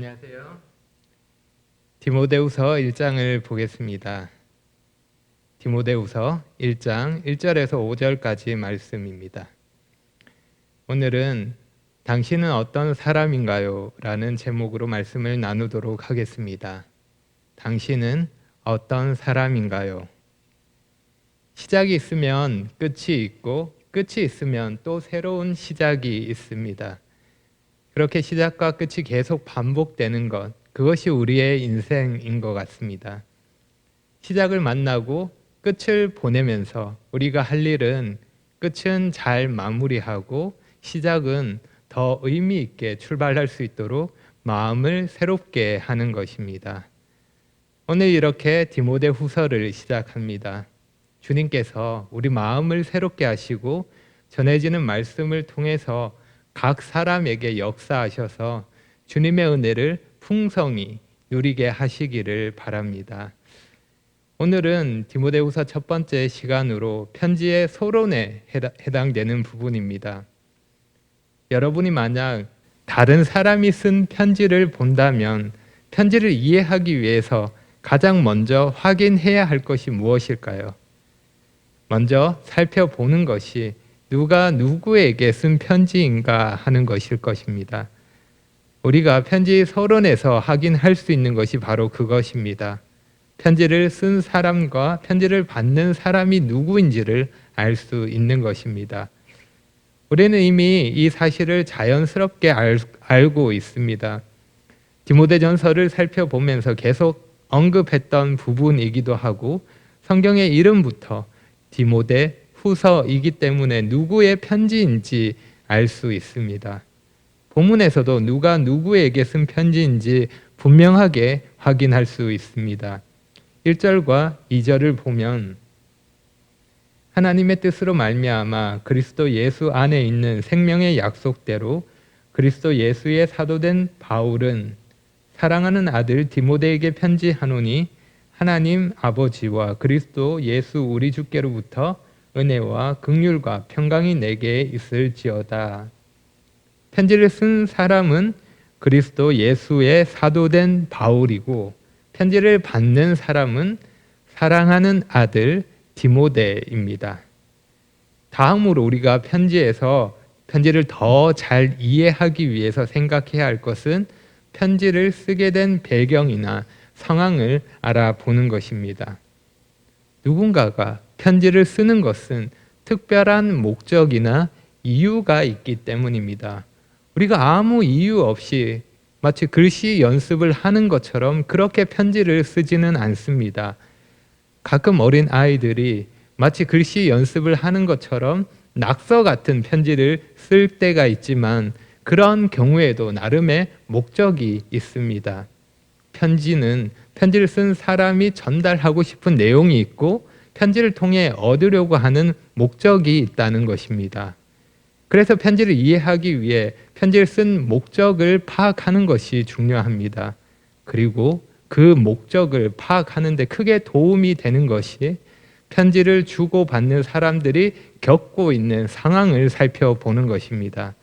안녕하세요. 디모데후서 1장을 보겠습니다. 디모데후서 1장 1절에서 5절까지 말씀입니다. 오늘은 당신은 어떤 사람인가요? 라는 제목으로 말씀을 나누도록 하겠습니다. 당신은 어떤 사람인가요? 시작이 있으면 끝이 있고 끝이 있으면 또 새로운 시작이 있습니다. 그렇게 시작과 끝이 계속 반복되는 것, 그것이 우리의 인생인 것 같습니다. 시작을 만나고 끝을 보내면서 우리가 할 일은 끝은 잘 마무리하고 시작은 더 의미 있게 출발할 수 있도록 마음을 새롭게 하는 것입니다. 오늘 이렇게 디모데 후서를 시작합니다. 주님께서 우리 마음을 새롭게 하시고 전해지는 말씀을 통해서 각 사람에게 역사하셔서 주님의 은혜를 풍성히 누리게 하시기를 바랍니다. 오늘은 디모데후서 첫 번째 시간으로 편지의 서론에 해당되는 부분입니다. 여러분이 만약 다른 사람이 쓴 편지를 본다면 편지를 이해하기 위해서 가장 먼저 확인해야 할 것이 무엇일까요? 먼저 살펴보는 것이 누가 누구에게 쓴 편지인가 하는 것일 것입니다. 우리가 편지 서론에서 확인할 수 있는 것이 바로 그것입니다. 편지를 쓴 사람과 편지를 받는 사람이 누구인지를 알 수 있는 것입니다. 우리는 이미 이 사실을 자연스럽게 알고 있습니다. 디모데전서를 살펴보면서 계속 언급했던 부분이기도 하고 성경의 이름부터 디모데 후서이기 때문에 누구의 편지인지 알 수 있습니다. 본문에서도 누가 누구에게 쓴 편지인지 분명하게 확인할 수 있습니다. 1절과 2절을 보면 하나님의 뜻으로 말미암아 그리스도 예수 안에 있는 생명의 약속대로 그리스도 예수의 사도된 바울은 사랑하는 아들 디모데에게 편지하노니 하나님 아버지와 그리스도 예수 우리 주께로부터 은혜와 긍휼과 평강이 내게 있을지어다. 편지를 쓴 사람은 그리스도 예수의 사도된 바울이고 편지를 받는 사람은 사랑하는 아들 디모데입니다. 다음으로 우리가 편지를 더 잘 이해하기 위해서 생각해야 할 것은 편지를 쓰게 된 배경이나 상황을 알아보는 것입니다. 누군가가 편지를 쓰는 것은 특별한 목적이나 이유가 있기 때문입니다. 우리가 아무 이유 없이 마치 글씨 연습을 하는 것처럼 그렇게 편지를 쓰지는 않습니다. 가끔 어린 아이들이 마치 글씨 연습을 하는 것처럼 낙서 같은 편지를 쓸 때가 있지만 그런 경우에도 나름의 목적이 있습니다. 편지를 쓴 사람이 전달하고 싶은 내용이 있고 편지를 통해 얻으려고 하는 목적이 있다는 것입니다. 그래서 편지를 이해하기 위해 편지를 쓴 목적을 파악하는 것이 중요합니다. 그리고 그 목적을 파악하는 데 크게 도움이 되는 것이 편지를 주고받는 사람들이 겪고 있는 상황을 살펴보는 것입니다.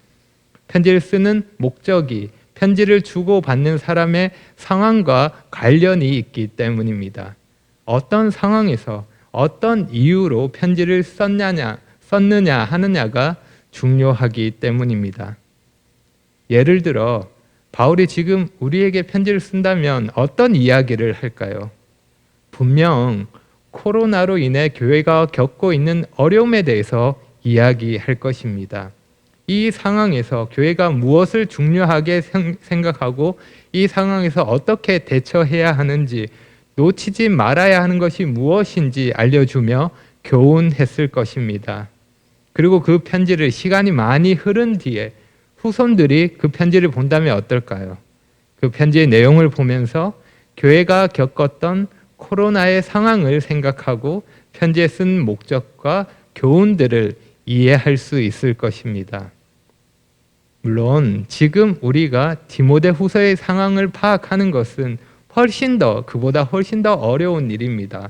편지를 쓰는 목적이 편지를 주고받는 사람의 상황과 관련이 있기 때문입니다. 어떤 상황에서 어떤 이유로 편지를 썼느냐 하느냐가 중요하기 때문입니다. 예를 들어 바울이 지금 우리에게 편지를 쓴다면 어떤 이야기를 할까요? 분명 코로나로 인해 교회가 겪고 있는 어려움에 대해서 이야기할 것입니다. 이 상황에서 교회가 무엇을 중요하게 생각하고 이 상황에서 어떻게 대처해야 하는지 놓치지 말아야 하는 것이 무엇인지 알려주며 교훈했을 것입니다. 그리고 그 편지를 시간이 많이 흐른 뒤에 후손들이 그 편지를 본다면 어떨까요? 그 편지의 내용을 보면서 교회가 겪었던 코로나의 상황을 생각하고 편지에 쓴 목적과 교훈들을 이해할 수 있을 것입니다. 물론 지금 우리가 디모데 후서의 상황을 파악하는 것은 그보다 훨씬 더 어려운 일입니다.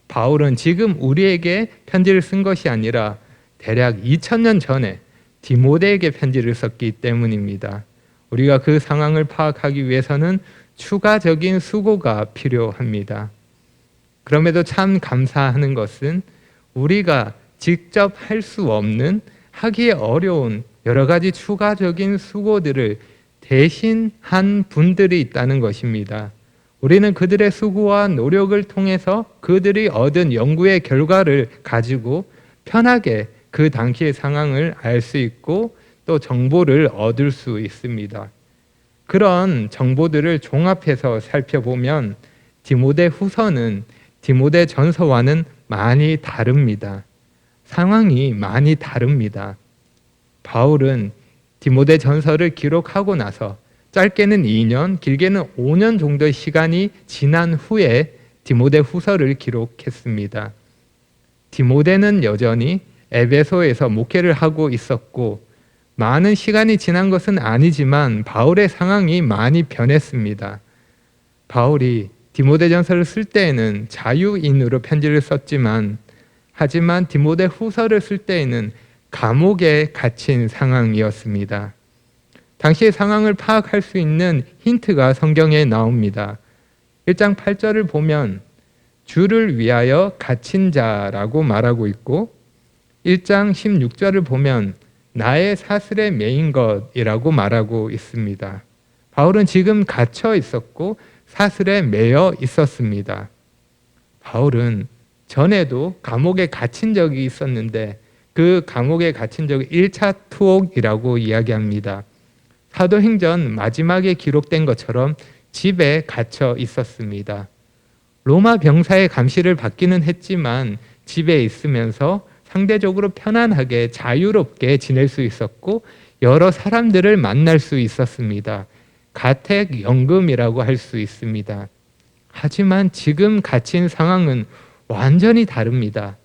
바울은 지금 우리에게 편지를 쓴 것이 아니라 대략 2000년 전에 디모데에게 편지를 썼기 때문입니다. 우리가 그 상황을 파악하기 위해서는 추가적인 수고가 필요합니다. 그럼에도 참 감사하는 것은 우리가 직접 할 수 없는, 하기 어려운 여러 가지 추가적인 수고들을 대신 한 분들이 있다는 것입니다. 우리는 그들의 수고와 노력을 통해서 그들이 얻은 연구의 결과를 가지고 편하게 그 당시의 상황을 알 수 있고 또 정보를 얻을 수 있습니다. 그런 정보들을 종합해서 살펴보면 디모데 후서는 디모데 전서와는 많이 다릅니다. 상황이 많이 다릅니다. 바울은 디모데 전서를 기록하고 나서 짧게는 2년, 길게는 5년 정도의 시간이 지난 후에 디모데 후서를 기록했습니다. 디모데는 여전히 에베소에서 목회를 하고 있었고 많은 시간이 지난 것은 아니지만 바울의 상황이 많이 변했습니다. 바울이 디모데전서를 쓸 때에는 자유인으로 편지를 썼지만 하지만 디모데 후서를 쓸 때에는 감옥에 갇힌 상황이었습니다. 당시의 상황을 파악할 수 있는 힌트가 성경에 나옵니다. 1장 8절을 보면 주를 위하여 갇힌 자라고 말하고 있고 1장 16절을 보면 나의 사슬에 매인 것이라고 말하고 있습니다. 바울은 지금 갇혀 있었고 사슬에 매여 있었습니다. 바울은 전에도 감옥에 갇힌 적이 있었는데 그 감옥에 갇힌 적이 1차 투옥이라고 이야기합니다. 사도행전 마지막에 기록된 것처럼 집에 갇혀 있었습니다. 로마 병사의 감시를 받기는 했지만 집에 있으면서 상대적으로 편안하게 자유롭게 지낼 수 있었고 여러 사람들을 만날 수 있었습니다. 가택연금이라고 할 수 있습니다. 하지만 지금 갇힌 상황은 완전히 다릅니다.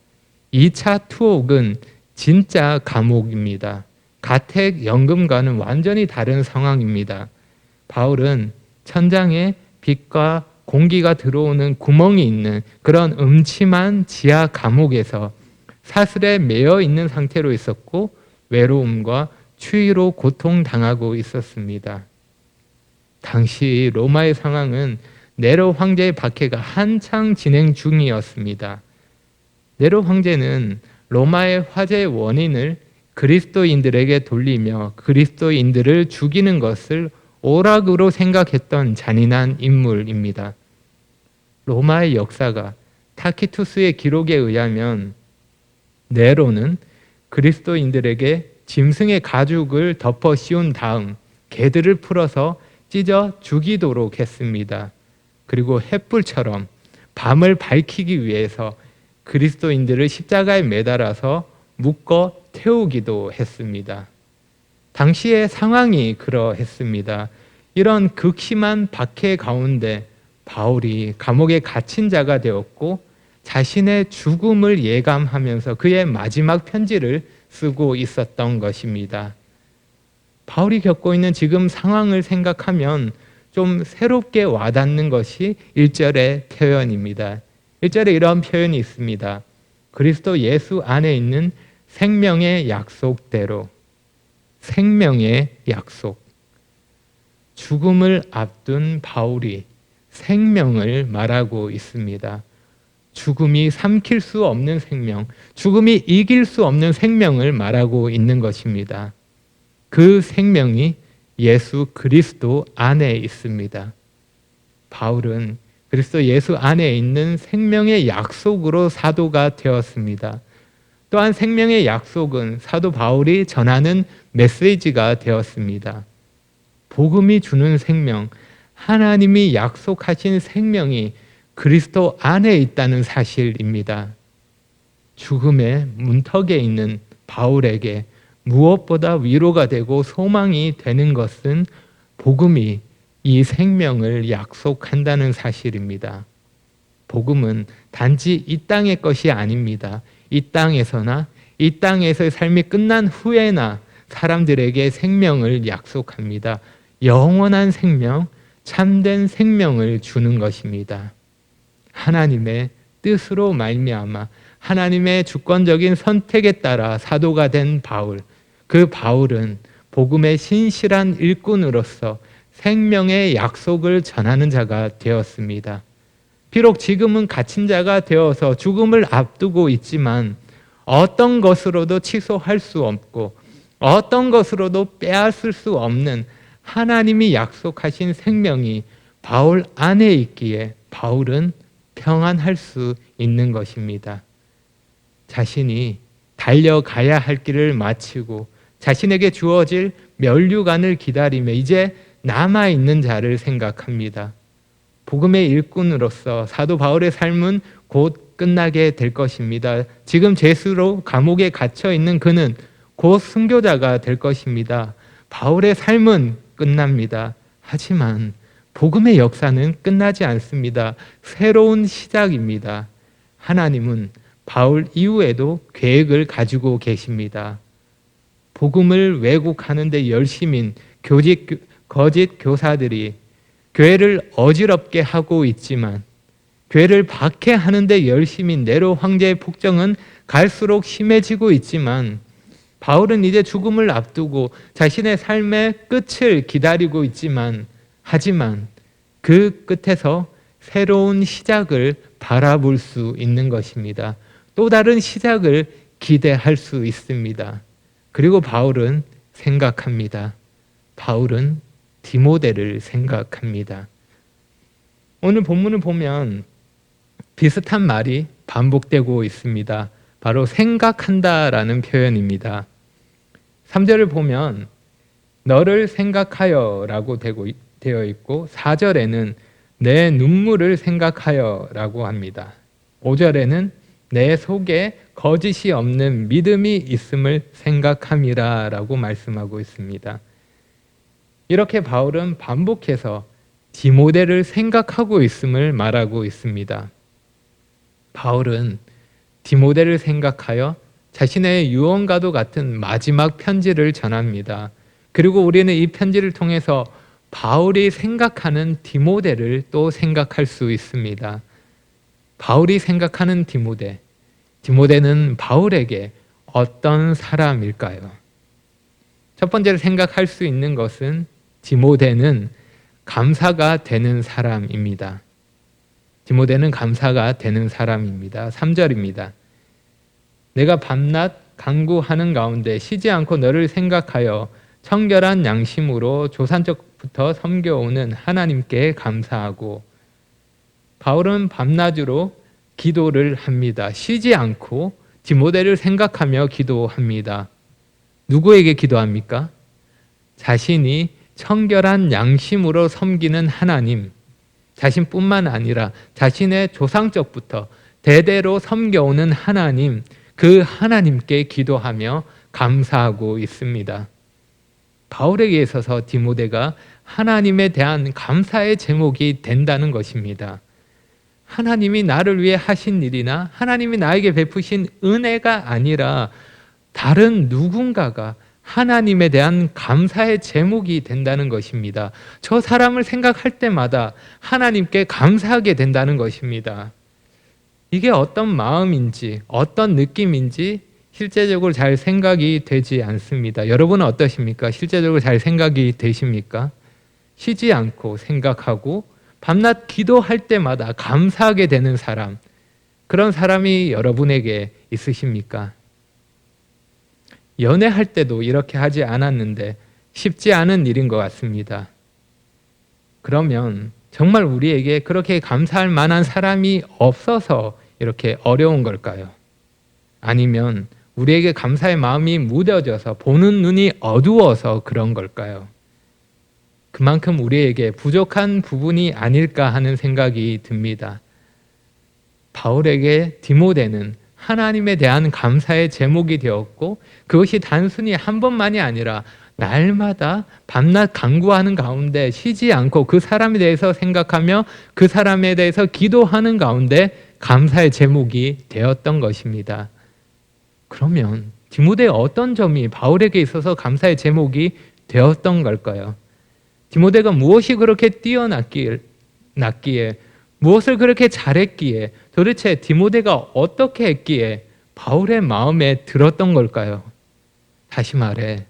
2차 투옥은 진짜 감옥입니다. 가택연금과는 완전히 다른 상황입니다. 바울은 천장에 빛과 공기가 들어오는 구멍이 있는 그런 음침한 지하 감옥에서 사슬에 매여 있는 상태로 있었고 외로움과 추위로 고통당하고 있었습니다. 당시 로마의 상황은 네로 황제의 박해가 한창 진행 중이었습니다. 네로 황제는 로마의 화재의 원인을 그리스도인들에게 돌리며 그리스도인들을 죽이는 것을 오락으로 생각했던 잔인한 인물입니다. 로마의 역사가 타키투스의 기록에 의하면 네로는 그리스도인들에게 짐승의 가죽을 덮어 씌운 다음 개들을 풀어서 찢어 죽이도록 했습니다. 그리고 횃불처럼 밤을 밝히기 위해서 그리스도인들을 십자가에 매달아서 묶어 태우기도 했습니다. 당시의 상황이 그러했습니다. 이런 극심한 박해 가운데 바울이 감옥에 갇힌 자가 되었고 자신의 죽음을 예감하면서 그의 마지막 편지를 쓰고 있었던 것입니다. 바울이 겪고 있는 지금 상황을 생각하면 좀 새롭게 와닿는 것이 1절의 표현입니다. 1절에 이런 표현이 있습니다. 그리스도 예수 안에 있는 생명의 약속대로. 생명의 약속. 죽음을 앞둔 바울이 생명을 말하고 있습니다. 죽음이 삼킬 수 없는 생명, 죽음이 이길 수 없는 생명을 말하고 있는 것입니다. 그 생명이 예수 그리스도 안에 있습니다. 바울은 그리스도 예수 안에 있는 생명의 약속으로 사도가 되었습니다. 또한 생명의 약속은 사도 바울이 전하는 메시지가 되었습니다. 복음이 주는 생명, 하나님이 약속하신 생명이 그리스도 안에 있다는 사실입니다. 죽음의 문턱에 있는 바울에게 무엇보다 위로가 되고 소망이 되는 것은 복음이 이 생명을 약속한다는 사실입니다. 복음은 단지 이 땅의 것이 아닙니다. 이 땅에서나 이 땅에서의 삶이 끝난 후에나 사람들에게 생명을 약속합니다. 영원한 생명, 참된 생명을 주는 것입니다. 하나님의 뜻으로 말미암아 하나님의 주권적인 선택에 따라 사도가 된 바울, 그 바울은 복음의 신실한 일꾼으로서 생명의 약속을 전하는 자가 되었습니다. 비록 지금은 갇힌 자가 되어서 죽음을 앞두고 있지만 어떤 것으로도 취소할 수 없고 어떤 것으로도 빼앗을 수 없는 하나님이 약속하신 생명이 바울 안에 있기에 바울은 평안할 수 있는 것입니다. 자신이 달려가야 할 길을 마치고 자신에게 주어질 면류관을 기다리며 이제 남아있는 자를 생각합니다. 복음의 일꾼으로서 사도 바울의 삶은 곧 끝나게 될 것입니다. 지금 죄수로 감옥에 갇혀 있는 그는 곧 순교자가 될 것입니다. 바울의 삶은 끝납니다. 하지만 복음의 역사는 끝나지 않습니다. 새로운 시작입니다. 하나님은 바울 이후에도 계획을 가지고 계십니다. 복음을 왜곡하는 데 열심인 거짓 교사들이 교회를 어지럽게 하고 있지만 교회를 박해하는 데 열심인 네로 황제의 폭정은 갈수록 심해지고 있지만 바울은 이제 죽음을 앞두고 자신의 삶의 끝을 기다리고 있지만 하지만 그 끝에서 새로운 시작을 바라볼 수 있는 것입니다. 또 다른 시작을 기대할 수 있습니다. 그리고 바울은 생각합니다. 바울은 디모데를 생각합니다. 오늘 본문을 보면 비슷한 말이 반복되고 있습니다. 바로 생각한다라는 표현입니다. 3절을 보면 너를 생각하여 라고 되어 있고 4절에는 내 눈물을 생각하여 라고 합니다. 5절에는 내 속에 거짓이 없는 믿음이 있음을 생각함이라 라고 말씀하고 있습니다. 이렇게 바울은 반복해서 디모데를 생각하고 있음을 말하고 있습니다. 바울은 디모데를 생각하여 자신의 유언과도 같은 마지막 편지를 전합니다. 그리고 우리는 이 편지를 통해서 바울이 생각하는 디모데를 또 생각할 수 있습니다. 바울이 생각하는 디모데는 바울에게 어떤 사람일까요? 첫 번째로 생각할 수 있는 것은 디모데는 감사가 되는 사람입니다. 디모데는 감사가 되는 사람입니다. 3절입니다. 내가 밤낮 간구하는 가운데 쉬지 않고 너를 생각하여 청결한 양심으로 조산적부터 섬겨오는 하나님께 감사하고 바울은 밤낮으로 기도를 합니다. 쉬지 않고 디모데를 생각하며 기도합니다. 누구에게 기도합니까? 자신이 청결한 양심으로 섬기는 하나님, 자신뿐만 아니라 자신의 조상적부터 대대로 섬겨오는 하나님, 그 하나님께 기도하며 감사하고 있습니다. 바울에게 있어서 디모데가 하나님에 대한 감사의 제목이 된다는 것입니다. 하나님이 나를 위해 하신 일이나 하나님이 나에게 베푸신 은혜가 아니라 다른 누군가가 하나님에 대한 감사의 제목이 된다는 것입니다. 저 사람을 생각할 때마다 하나님께 감사하게 된다는 것입니다. 이게 어떤 마음인지 어떤 느낌인지 실제적으로 잘 생각이 되지 않습니다. 여러분은 어떠십니까? 실제적으로 잘 생각이 되십니까? 쉬지 않고 생각하고 밤낮 기도할 때마다 감사하게 되는 사람, 그런 사람이 여러분에게 있으십니까? 연애할 때도 이렇게 하지 않았는데 쉽지 않은 일인 것 같습니다. 그러면 정말 우리에게 그렇게 감사할 만한 사람이 없어서 이렇게 어려운 걸까요? 아니면 우리에게 감사의 마음이 무뎌져서 보는 눈이 어두워서 그런 걸까요? 그만큼 우리에게 부족한 부분이 아닐까 하는 생각이 듭니다. 바울에게 디모데는 하나님에 대한 감사의 제목이 되었고 그것이 단순히 한 번만이 아니라 날마다 밤낮 간구하는 가운데 쉬지 않고 그 사람에 대해서 생각하며 그 사람에 대해서 기도하는 가운데 감사의 제목이 되었던 것입니다. 그러면 디모데의 어떤 점이 바울에게 있어서 감사의 제목이 되었던 걸까요? 디모데가 무엇이 그렇게 뛰어났기에, 무엇을 그렇게 잘했기에, 도대체 디모데가 어떻게 했기에 바울의 마음에 들었던 걸까요? 다시 말해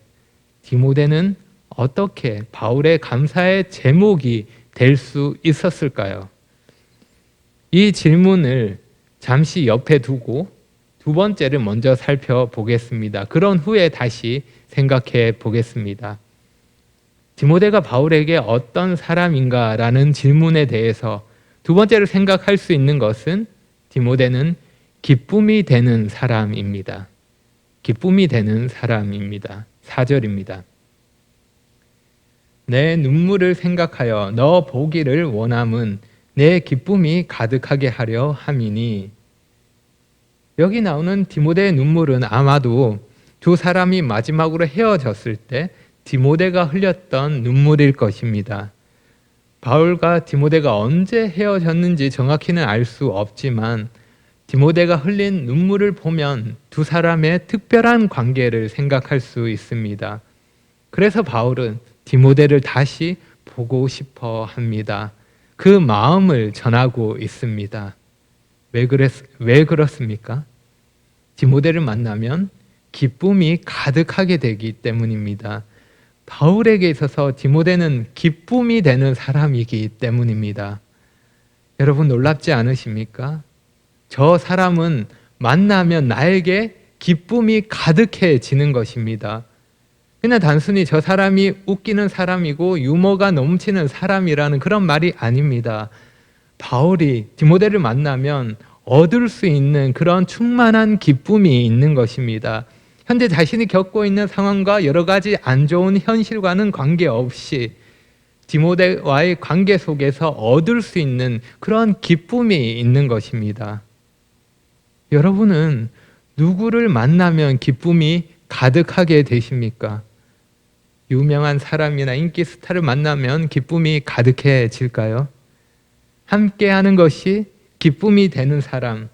디모데는 어떻게 바울의 감사의 제목이 될 수 있었을까요? 이 질문을 잠시 옆에 두고 두 번째를 먼저 살펴보겠습니다. 그런 후에 다시 생각해 보겠습니다. 디모데가 바울에게 어떤 사람인가라는 질문에 대해서 두 번째로 생각할 수 있는 것은 디모데는 기쁨이 되는 사람입니다. 기쁨이 되는 사람입니다. 4절입니다. 내 눈물을 생각하여 너 보기를 원함은 내 기쁨이 가득하게 하려 함이니. 여기 나오는 디모데의 눈물은 아마도 두 사람이 마지막으로 헤어졌을 때 디모데가 흘렸던 눈물일 것입니다. 바울과 디모데가 언제 헤어졌는지 정확히는 알 수 없지만 디모데가 흘린 눈물을 보면 두 사람의 특별한 관계를 생각할 수 있습니다. 그래서 바울은 디모데를 다시 보고 싶어 합니다. 그 마음을 전하고 있습니다. 왜 그렇습니까? 디모데를 만나면 기쁨이 가득하게 되기 때문입니다. 바울에게 있어서 디모데는 기쁨이 되는 사람이기 때문입니다. 여러분 놀랍지 않으십니까? 저 사람은 만나면 나에게 기쁨이 가득해지는 것입니다. 그냥 단순히 저 사람이 웃기는 사람이고 유머가 넘치는 사람이라는 그런 말이 아닙니다. 바울이 디모데를 만나면 얻을 수 있는 그런 충만한 기쁨이 있는 것입니다. 현재 자신이 겪고 있는 상황과 여러 가지 안 좋은 현실과는 관계없이 디모데와의 관계 속에서 얻을 수 있는 그런 기쁨이 있는 것입니다. 여러분은 누구를 만나면 기쁨이 가득하게 되십니까? 유명한 사람이나 인기 스타를 만나면 기쁨이 가득해질까요? 함께하는 것이 기쁨이 되는 사람,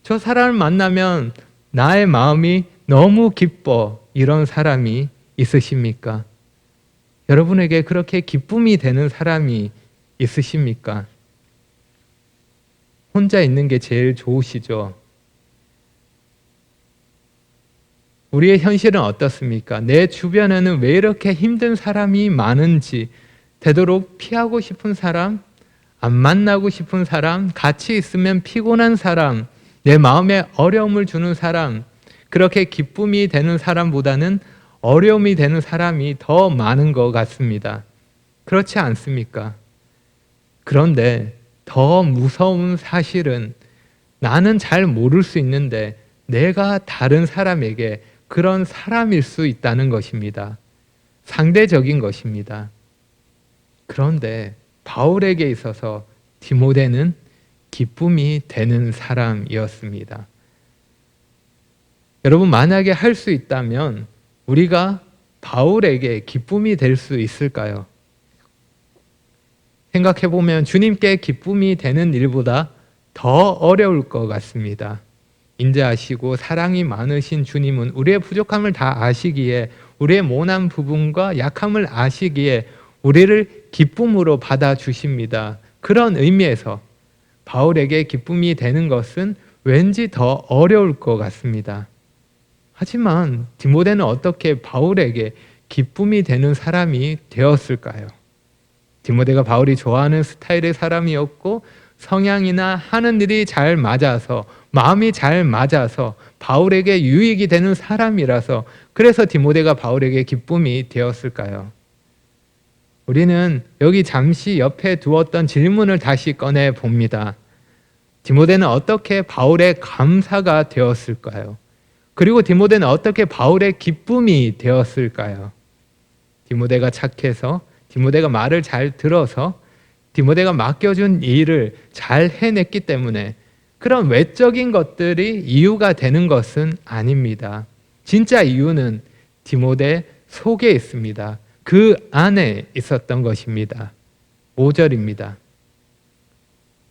저 사람을 만나면 나의 마음이 너무 기뻐, 이런 사람이 있으십니까? 여러분에게 그렇게 기쁨이 되는 사람이 있으십니까? 혼자 있는 게 제일 좋으시죠? 우리의 현실은 어떻습니까? 내 주변에는 왜 이렇게 힘든 사람이 많은지, 되도록 피하고 싶은 사람, 안 만나고 싶은 사람, 같이 있으면 피곤한 사람, 내 마음에 어려움을 주는 사람, 그렇게 기쁨이 되는 사람보다는 어려움이 되는 사람이 더 많은 것 같습니다. 그렇지 않습니까? 그런데 더 무서운 사실은 나는 잘 모를 수 있는데 내가 다른 사람에게 그런 사람일 수 있다는 것입니다. 상대적인 것입니다. 그런데 바울에게 있어서 디모데는 기쁨이 되는 사람이었습니다. 여러분, 만약에 할 수 있다면 우리가 바울에게 기쁨이 될 수 있을까요? 생각해 보면 주님께 기쁨이 되는 일보다 더 어려울 것 같습니다. 인자하시고 사랑이 많으신 주님은 우리의 부족함을 다 아시기에, 우리의 모난 부분과 약함을 아시기에 우리를 기쁨으로 받아주십니다. 그런 의미에서 바울에게 기쁨이 되는 것은 왠지 더 어려울 것 같습니다. 하지만 디모데는 어떻게 바울에게 기쁨이 되는 사람이 되었을까요? 디모데가 바울이 좋아하는 스타일의 사람이었고 성향이나 하는 일이 잘 맞아서, 마음이 잘 맞아서 바울에게 유익이 되는 사람이라서, 그래서 디모데가 바울에게 기쁨이 되었을까요? 우리는 여기 잠시 옆에 두었던 질문을 다시 꺼내 봅니다. 디모데는 어떻게 바울의 감사가 되었을까요? 그리고 디모데는 어떻게 바울의 기쁨이 되었을까요? 디모데가 착해서, 디모데가 말을 잘 들어서, 디모데가 맡겨준 일을 잘 해냈기 때문에 그런 외적인 것들이 이유가 되는 것은 아닙니다. 진짜 이유는 디모데 속에 있습니다. 그 안에 있었던 것입니다. 5절입니다.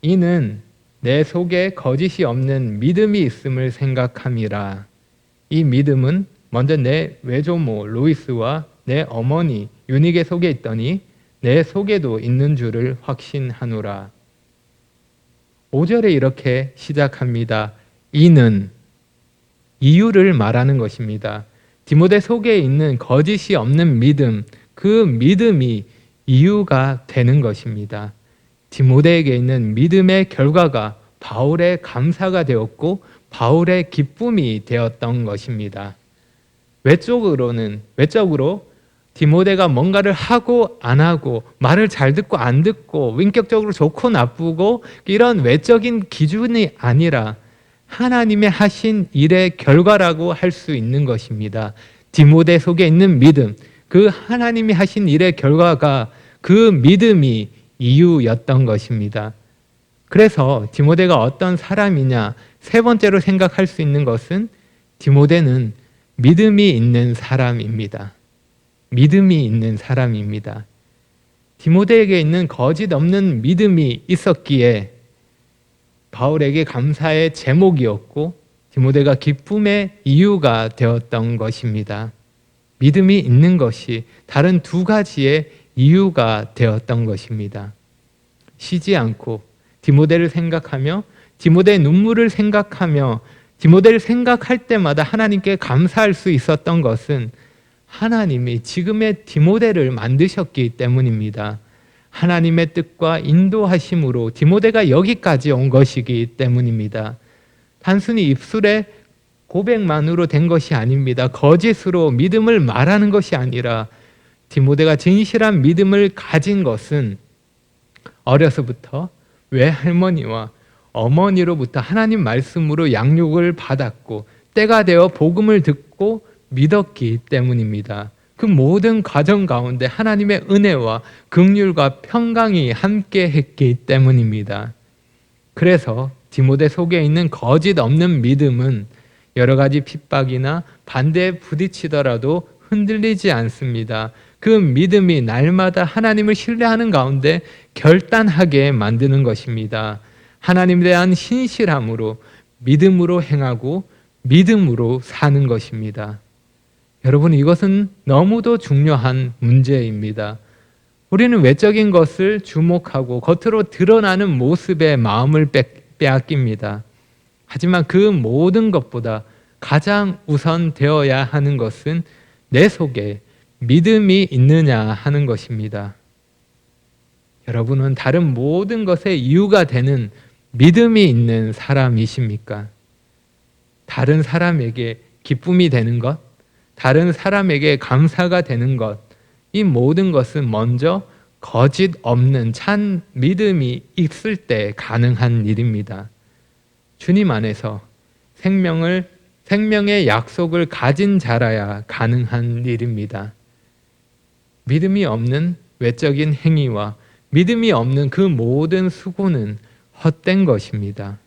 이는 내 속에 거짓이 없는 믿음이 있음을 생각함이라. 이 믿음은 먼저 내 외조모 로이스와 내 어머니 유니게 속에 있더니 내 속에도 있는 줄을 확신하노라. 5절에 이렇게 시작합니다. 이는, 이유를 말하는 것입니다. 디모데 속에 있는 거짓이 없는 믿음, 그 믿음이 이유가 되는 것입니다. 디모데에게 있는 믿음의 결과가 바울의 감사가 되었고 바울의 기쁨이 되었던 것입니다. 외적으로 디모데가 뭔가를 하고 안 하고, 말을 잘 듣고 안 듣고, 인격적으로 좋고 나쁘고, 이런 외적인 기준이 아니라 하나님의 하신 일의 결과라고 할 수 있는 것입니다. 디모데 속에 있는 믿음, 그 하나님이 하신 일의 결과가 그 믿음이 이유였던 것입니다. 그래서 디모데가 어떤 사람이냐, 세 번째로 생각할 수 있는 것은 디모데는 믿음이 있는 사람입니다. 믿음이 있는 사람입니다. 디모데에게 있는 거짓 없는 믿음이 있었기에 바울에게 감사의 제목이었고 디모데가 기쁨의 이유가 되었던 것입니다. 믿음이 있는 것이 다른 두 가지의 이유가 되었던 것입니다. 쉬지 않고 디모데를 생각하며 디모데의 눈물을 생각하며 디모데를 생각할 때마다 하나님께 감사할 수 있었던 것은 하나님이 지금의 디모데를 만드셨기 때문입니다. 하나님의 뜻과 인도하심으로 디모데가 여기까지 온 것이기 때문입니다. 단순히 입술의 고백만으로 된 것이 아닙니다. 거짓으로 믿음을 말하는 것이 아니라 디모데가 진실한 믿음을 가진 것은 어려서부터 외할머니와 어머니로부터 하나님 말씀으로 양육을 받았고 때가 되어 복음을 듣고 믿었기 때문입니다. 그 모든 과정 가운데 하나님의 은혜와 긍휼과 평강이 함께 했기 때문입니다. 그래서 디모데 속에 있는 거짓 없는 믿음은 여러 가지 핍박이나 반대에 부딪히더라도 흔들리지 않습니다. 그 믿음이 날마다 하나님을 신뢰하는 가운데 결단하게 만드는 것입니다. 하나님에 대한 신실함으로 믿음으로 행하고 믿음으로 사는 것입니다. 여러분, 이것은 너무도 중요한 문제입니다. 우리는 외적인 것을 주목하고 겉으로 드러나는 모습에 마음을 빼앗깁니다. 하지만 그 모든 것보다 가장 우선 되어야 하는 것은 내 속에 믿음이 있느냐 하는 것입니다. 여러분은 다른 모든 것의 이유가 되는 믿음이 있는 사람이십니까? 다른 사람에게 기쁨이 되는 것, 다른 사람에게 감사가 되는 것, 이 모든 것은 먼저 거짓 없는 찬 믿음이 있을 때 가능한 일입니다. 주님 안에서 생명의 약속을 가진 자라야 가능한 일입니다. 믿음이 없는 외적인 행위와 믿음이 없는 그 모든 수고는 헛된 것입니다.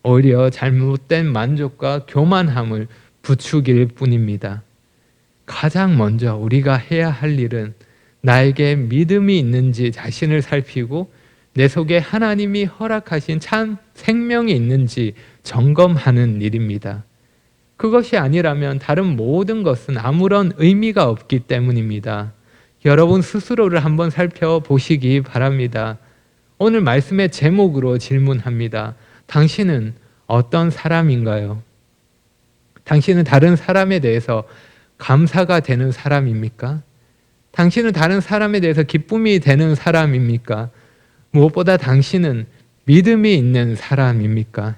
오히려 잘못된 만족과 교만함을 부추길 뿐입니다. 가장 먼저 우리가 해야 할 일은 나에게 믿음이 있는지 자신을 살피고 내 속에 하나님이 허락하신 참 생명이 있는지 점검하는 일입니다. 그것이 아니라면 다른 모든 것은 아무런 의미가 없기 때문입니다. 여러분 스스로를 한번 살펴보시기 바랍니다. 오늘 말씀의 제목으로 질문합니다. 당신은 어떤 사람인가요? 당신은 다른 사람에 대해서 감사가 되는 사람입니까? 당신은 다른 사람에 대해서 기쁨이 되는 사람입니까? 무엇보다 당신은 믿음이 있는 사람입니까?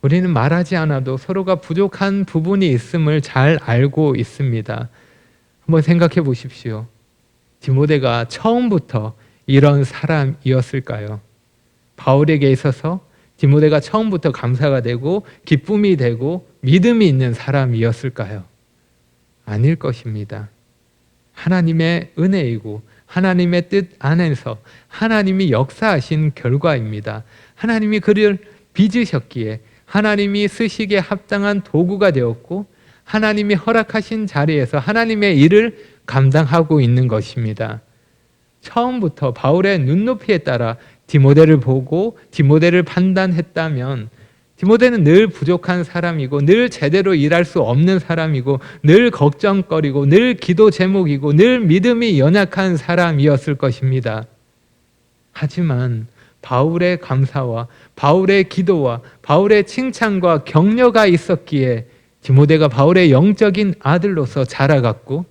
우리는 말하지 않아도 서로가 부족한 부분이 있음을 잘 알고 있습니다. 한번 생각해 보십시오. 디모데가 처음부터 이런 사람이었을까요? 바울에게 있어서 디모데가 처음부터 감사가 되고 기쁨이 되고 믿음이 있는 사람이었을까요? 아닐 것입니다. 하나님의 은혜이고 하나님의 뜻 안에서 하나님이 역사하신 결과입니다. 하나님이 그를 빚으셨기에 하나님이 쓰시기에 합당한 도구가 되었고 하나님이 허락하신 자리에서 하나님의 일을 감당하고 있는 것입니다. 처음부터 바울의 눈높이에 따라 디모데를 보고 디모데를 판단했다면 디모데는 늘 부족한 사람이고 늘 제대로 일할 수 없는 사람이고 늘 걱정거리고 늘 기도 제목이고 늘 믿음이 연약한 사람이었을 것입니다. 하지만 바울의 감사와 바울의 기도와 바울의 칭찬과 격려가 있었기에 디모데가 바울의 영적인 아들로서 자라갔고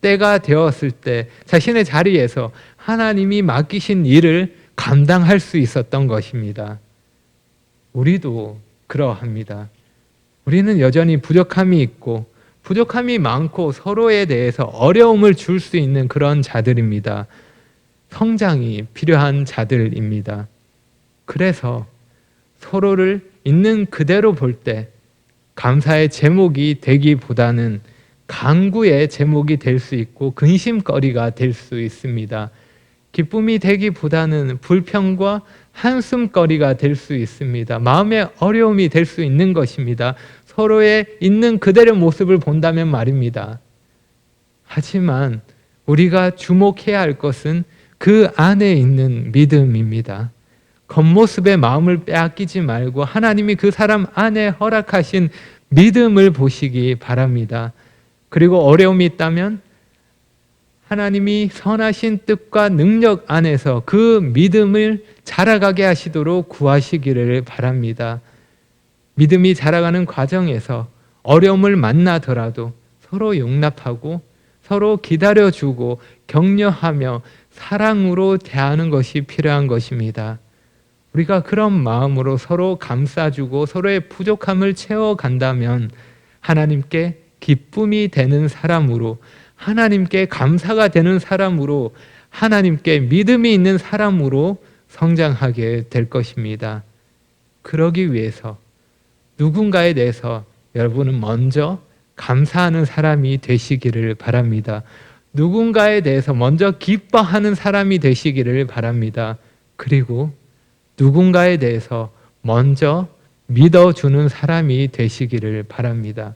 때가 되었을 때 자신의 자리에서 하나님이 맡기신 일을 감당할 수 있었던 것입니다. 우리도 그러합니다. 우리는 여전히 부족함이 있고 부족함이 많고 서로에 대해서 어려움을 줄 수 있는 그런 자들입니다. 성장이 필요한 자들입니다. 그래서 서로를 있는 그대로 볼 때 감사의 제목이 되기보다는 간구의 제목이 될 수 있고 근심거리가 될 수 있습니다. 기쁨이 되기보다는 불평과 한숨거리가 될 수 있습니다. 마음의 어려움이 될 수 있는 것입니다. 서로의 있는 그대로 모습을 본다면 말입니다. 하지만 우리가 주목해야 할 것은 그 안에 있는 믿음입니다. 겉모습의 마음을 빼앗기지 말고 하나님이 그 사람 안에 허락하신 믿음을 보시기 바랍니다. 그리고 어려움이 있다면 하나님이 선하신 뜻과 능력 안에서 그 믿음을 자라가게 하시도록 구하시기를 바랍니다. 믿음이 자라가는 과정에서 어려움을 만나더라도 서로 용납하고 서로 기다려주고 격려하며 사랑으로 대하는 것이 필요한 것입니다. 우리가 그런 마음으로 서로 감싸주고 서로의 부족함을 채워간다면 하나님께 기쁨이 되는 사람으로, 하나님께 감사가 되는 사람으로, 하나님께 믿음이 있는 사람으로 성장하게 될 것입니다. 그러기 위해서 누군가에 대해서 여러분은 먼저 감사하는 사람이 되시기를 바랍니다. 누군가에 대해서 먼저 기뻐하는 사람이 되시기를 바랍니다. 그리고 누군가에 대해서 먼저 믿어주는 사람이 되시기를 바랍니다.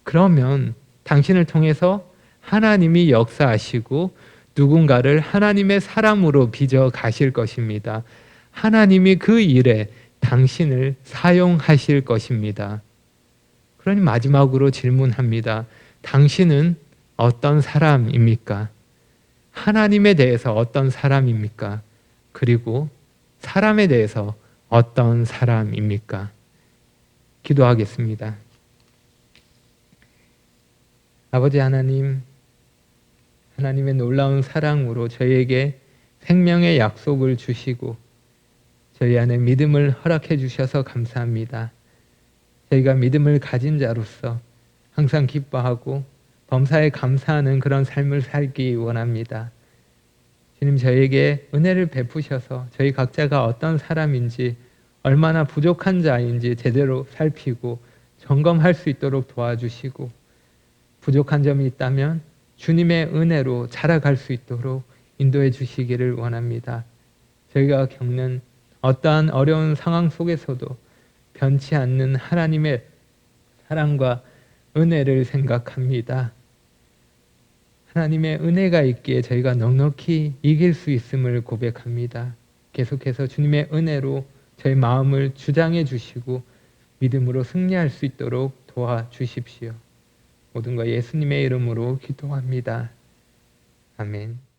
그러면 당신을 통해서 하나님이 역사하시고 누군가를 하나님의 사람으로 빚어 가실 것입니다. 하나님이 그 일에 당신을 사용하실 것입니다. 그러니 마지막으로 질문합니다. 당신은 어떤 사람입니까? 하나님에 대해서 어떤 사람입니까? 그리고 사람에 대해서 어떤 사람입니까? 기도하겠습니다. 아버지 하나님, 하나님의 놀라운 사랑으로 저희에게 생명의 약속을 주시고 저희 안에 믿음을 허락해 주셔서 감사합니다. 저희가 믿음을 가진 자로서 항상 기뻐하고 범사에 감사하는 그런 삶을 살기 원합니다. 주님, 저희에게 은혜를 베푸셔서 저희 각자가 어떤 사람인지, 얼마나 부족한 자인지 제대로 살피고 점검할 수 있도록 도와주시고, 부족한 점이 있다면 주님의 은혜로 자라갈 수 있도록 인도해 주시기를 원합니다. 저희가 겪는 어떠한 어려운 상황 속에서도 변치 않는 하나님의 사랑과 은혜를 생각합니다. 하나님의 은혜가 있기에 저희가 넉넉히 이길 수 있음을 고백합니다. 계속해서 주님의 은혜로 저희 마음을 주장해 주시고 믿음으로 승리할 수 있도록 도와주십시오. 모든 것 예수님의 이름으로 기도합니다. 아멘.